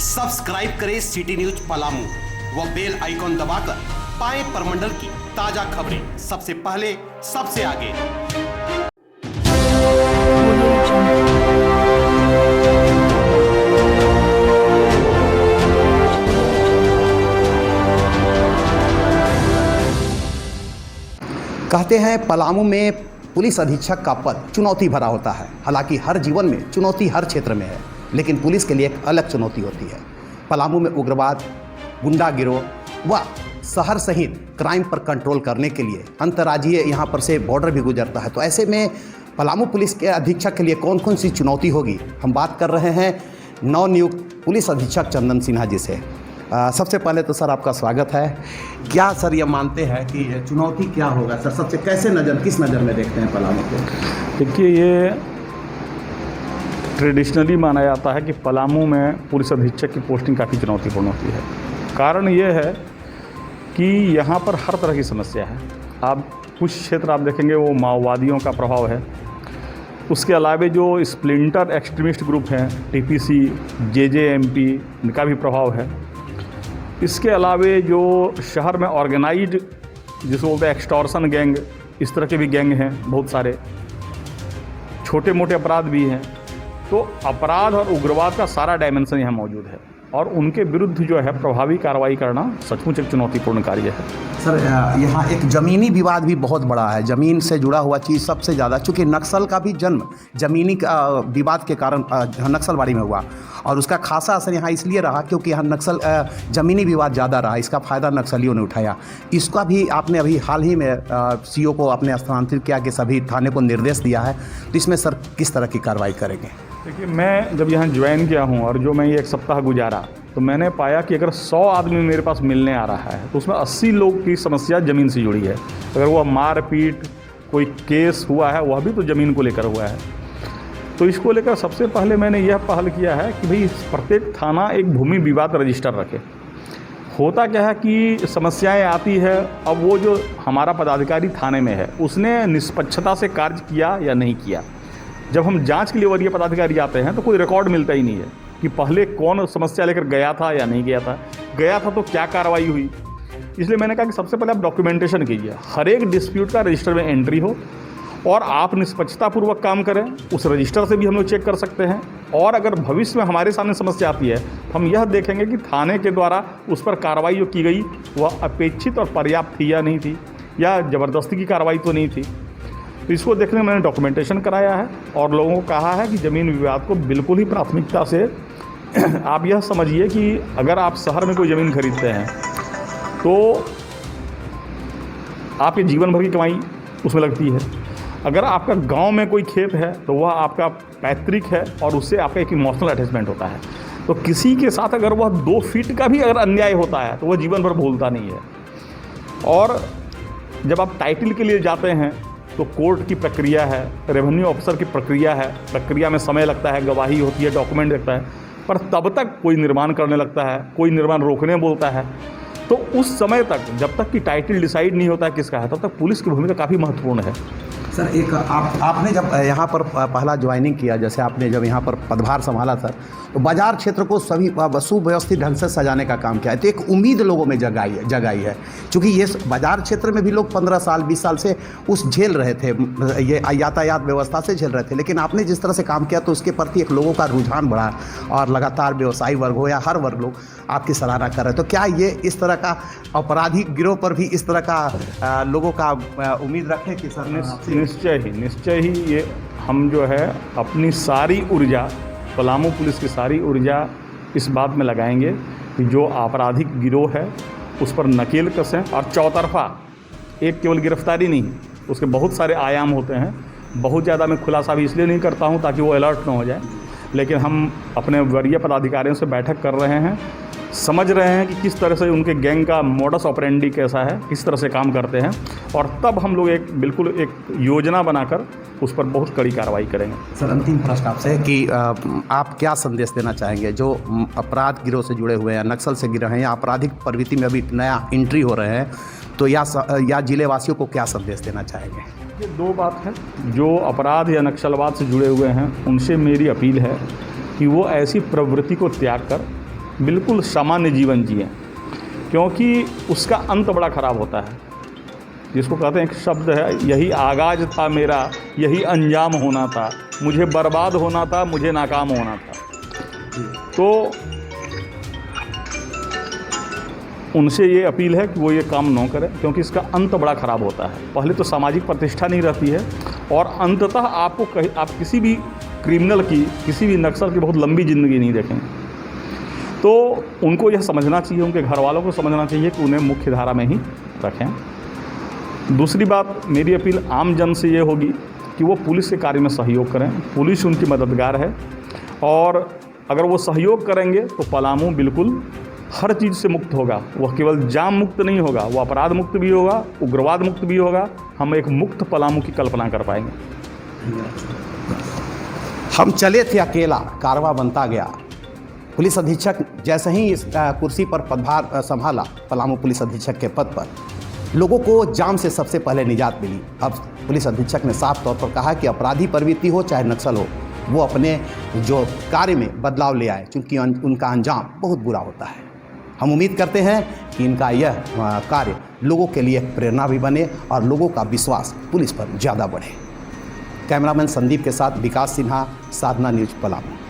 Subscribe करें city news Palamu व bell icon दबाकर पाएं परमंडल की ताजा खबरें सबसे पहले सबसे आगे। कहते हैं पलामू में पुलिस अधीक्षक का पद चुनौती भरा होता है। हालांकि हर जीवन में चुनौती हर क्षेत्र में है, लेकिन पुलिस के लिए एक अलग चुनौती होती है। पलामू में उग्रवाद, गुंडागिरोह व शहर सहित क्राइम पर कंट्रोल करने के लिए अंतर्राज्यीय यहाँ पर से बॉर्डर भी गुजरता है। तो ऐसे में पलामू पुलिस के अधीक्षक के लिए कौन कौन सी चुनौती होगी, हम बात कर रहे हैं नवनियुक्त पुलिस अधीक्षक चंदन सिन्हा जी से। सबसे पहले तो सर आपका स्वागत है। क्या सर ये मानते हैं कि चुनौती क्या होगा सर? सबसे किस नज़र में देखते हैं पलामू को? देखिए, ये ट्रेडिशनली माना जाता है कि पलामू में पुलिस अधीक्षक की पोस्टिंग काफ़ी चुनौतीपूर्ण होती है। कारण ये है कि यहाँ पर हर तरह की समस्या है। आप कुछ क्षेत्र आप देखेंगे वो माओवादियों का प्रभाव है, उसके अलावा जो स्प्लिंटर एक्सट्रीमिस्ट ग्रुप हैं टीपीसी, जेजेएमपी, इनका भी प्रभाव है। इसके अलावा जो शहर में ऑर्गेनाइज्ड जिसको बोलते हैं एक्सटॉर्शन गैंग, इस तरह के भी गैंग हैं बहुत सारे, छोटे मोटे अपराध भी हैं। तो अपराध और उग्रवाद का सारा डायमेंशन यहाँ मौजूद है और उनके विरुद्ध जो है प्रभावी कार्रवाई करना सचमुच एक चुनौतीपूर्ण कार्य है। सर यहाँ एक ज़मीनी विवाद भी बहुत बड़ा है, ज़मीन से जुड़ा हुआ चीज़ सबसे ज़्यादा, चूँकि नक्सल का भी जन्म ज़मीनी विवाद के कारण नक्सलवाड़ी में हुआ और उसका खासा असर यहाँ इसलिए रहा क्योंकि यहाँ नक्सल ज़मीनी विवाद ज़्यादा रहा। इसका फ़ायदा नक्सलियों ने उठाया। इसका भी आपने अभी हाल ही में सीओ को आपने स्थानांतरित किया कि सभी थाने को निर्देश दिया है, तो इसमें सर किस तरह की कार्रवाई करेंगे? देखिए, मैं जब यहाँ ज्वाइन किया हूँ और जो मैं ये 1 सप्ताह गुजारा तो मैंने पाया कि अगर 100 आदमी मेरे पास मिलने आ रहा है तो उसमें 80 लोग की समस्या ज़मीन से जुड़ी है। अगर वह मारपीट कोई केस हुआ है वह भी तो ज़मीन को लेकर हुआ है। तो इसको लेकर सबसे पहले मैंने यह पहल किया है कि भाई प्रत्येक थाना एक भूमि विवाद रजिस्टर रखे। होता क्या है कि समस्याएं आती है, अब वो जो हमारा पदाधिकारी थाने में है उसने निष्पक्षता से कार्य किया या नहीं किया। जब हम जांच के लिए वरीय पदाधिकारी आते हैं तो कोई रिकॉर्ड मिलता ही नहीं है कि पहले कौन समस्या लेकर गया था या नहीं गया था तो क्या कार्रवाई हुई। इसलिए मैंने कहा कि सबसे पहले आप डॉक्यूमेंटेशन कीजिए, हर एक डिस्प्यूट का रजिस्टर में एंट्री हो और आप निष्पक्षतापूर्वक काम करें। उस रजिस्टर से भी हम लोग चेक कर सकते हैं और अगर भविष्य में हमारे सामने समस्या आती है तो हम यह देखेंगे कि थाने के द्वारा उस पर कार्रवाई जो की गई वह अपेक्षित और पर्याप्त थी या नहीं थी, या ज़बरदस्ती की कार्रवाई तो नहीं थी। तो इसको देखने में मैंने डॉक्यूमेंटेशन कराया है और लोगों को कहा है कि ज़मीन विवाद को बिल्कुल ही प्राथमिकता से आप यह समझिए कि अगर आप शहर में कोई ज़मीन खरीदते हैं तो आपके जीवन भर की कमाई उसमें लगती है। अगर आपका गांव में कोई खेत है तो वह आपका पैतृक है और उससे आपका एक इमोशनल अटैचमेंट होता है। तो किसी के साथ अगर वह 2 फीट का भी अगर अन्याय होता है तो वह जीवन भर भूलता नहीं है। और जब आप टाइटल के लिए जाते हैं तो कोर्ट की प्रक्रिया है, रेवेन्यू ऑफिसर की प्रक्रिया है, प्रक्रिया में समय लगता है, गवाही होती है, डॉक्यूमेंट लगता है, पर तब तक कोई निर्माण करने लगता है, कोई निर्माण रोकने बोलता है। तो उस समय तक जब तक कि टाइटल डिसाइड नहीं होता है किसका है, तब तक पुलिस की भूमिका काफ़ी महत्वपूर्ण है। सर एक आपने जब यहाँ पर पहला ज्वाइनिंग किया, जैसे आपने जब यहाँ पर पदभार संभाला सर, तो बाजार क्षेत्र को सभी सुव्यवस्थित ढंग से सजाने का काम किया है। तो एक उम्मीद लोगों में जगाई है क्योंकि ये बाजार क्षेत्र में भी लोग 15 साल 20 साल से उस झेल रहे थे, ये यातायात व्यवस्था से झेल रहे थे, लेकिन आपने जिस तरह से काम किया तो उसके प्रति एक लोगों का रुझान बढ़ा और लगातार व्यवसायी वर्ग हो या हर वर्ग लोग आपकी सराहना कर रहे हैं। तो क्या ये इस तरह का आपराधिक गिरोह पर भी इस तरह का लोगों का उम्मीद रखें कि सर? निश्चय ही ये हम जो है अपनी सारी ऊर्जा, पलामू पुलिस की सारी ऊर्जा इस बात में लगाएंगे कि जो आपराधिक गिरोह है उस पर नकेल कसें और चौतरफा, एक केवल गिरफ्तारी नहीं, उसके बहुत सारे आयाम होते हैं। बहुत ज़्यादा मैं खुलासा भी इसलिए नहीं करता हूँ ताकि वो अलर्ट ना हो जाए, लेकिन हम अपने वरीय पदाधिकारियों से बैठक कर रहे हैं, समझ रहे हैं कि किस तरह से उनके गैंग का मोडस ऑपरेंडी कैसा है, किस तरह से काम करते हैं, और तब हम लोग बिल्कुल एक योजना बनाकर उस पर बहुत कड़ी कार्रवाई करेंगे। सर अंतिम प्रश्न आपसे कि आप क्या संदेश देना चाहेंगे जो अपराध गिरोह से जुड़े हुए हैं, नक्सल से गिरे हैं या आपराधिक प्रवृत्ति में अभी नया एंट्री हो रहे हैं, तो या जिले वासियों को क्या संदेश देना चाहेंगे? ये 2 बात है। जो अपराध या नक्सलवाद से जुड़े हुए हैं उनसे मेरी अपील है कि वो ऐसी प्रवृत्ति को त्याग कर बिल्कुल सामान्य जीवन जिएं, क्योंकि उसका अंत बड़ा ख़राब होता है। जिसको कहते हैं, एक शब्द है, यही आगाज़ था मेरा, यही अंजाम होना था, मुझे बर्बाद होना था, मुझे नाकाम होना था। तो उनसे ये अपील है कि वो ये काम न करें, क्योंकि इसका अंत बड़ा ख़राब होता है। पहले तो सामाजिक प्रतिष्ठा नहीं रहती है, और अंततः आप किसी भी क्रिमिनल की, किसी भी नक्सल की बहुत लंबी ज़िंदगी नहीं देखेंगे। तो उनको यह समझना चाहिए, उनके घर वालों को समझना चाहिए कि उन्हें मुख्य धारा में ही रखें। दूसरी बात, मेरी अपील आम जन से ये होगी कि वो पुलिस के कार्य में सहयोग करें। पुलिस उनकी मददगार है, और अगर वो सहयोग करेंगे तो पलामू बिल्कुल हर चीज़ से मुक्त होगा। वह केवल जाम मुक्त नहीं होगा, वो अपराध मुक्त भी होगा, उग्रवाद मुक्त भी होगा। हम एक मुक्त पलामू की कल्पना कर पाएंगे। हम चले थे अकेला, कारवां बनता गया। पुलिस अधीक्षक जैसे ही इस कुर्सी पर पदभार संभाला, पलामू पुलिस अधीक्षक के पद पर, लोगों को जाम से सबसे पहले निजात मिली। अब पुलिस अधीक्षक ने साफ तौर पर कहा कि अपराधी प्रवृत्ति हो चाहे नक्सल हो, वो अपने जो कार्य में बदलाव ले आए, क्योंकि उनका अंजाम बहुत बुरा होता है। हम उम्मीद करते हैं कि इनका यह कार्य लोगों के लिए प्रेरणा भी बने और लोगों का विश्वास पुलिस पर ज़्यादा बढ़े। कैमरामैन संदीप के साथ विकास सिन्हा, साधना न्यूज़, पलामू।